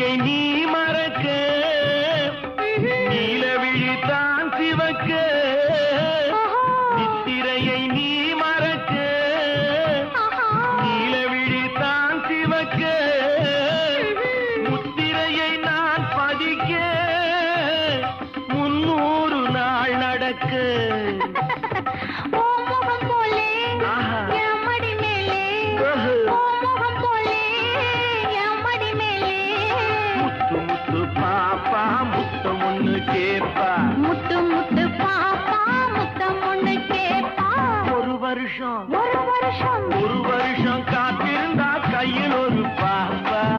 நித்திரையை நீ மறக்க நீலவிழி தான் சிவக்க நித்திரையை நீ மறக்க நீலவிழி தான் சிவக்க முத்திரையை நான் பதிக்க 300 நாள் நடக்க முத்து முத்து பாப்பா முத்து முன்னு கேப்பா முத்து முத்து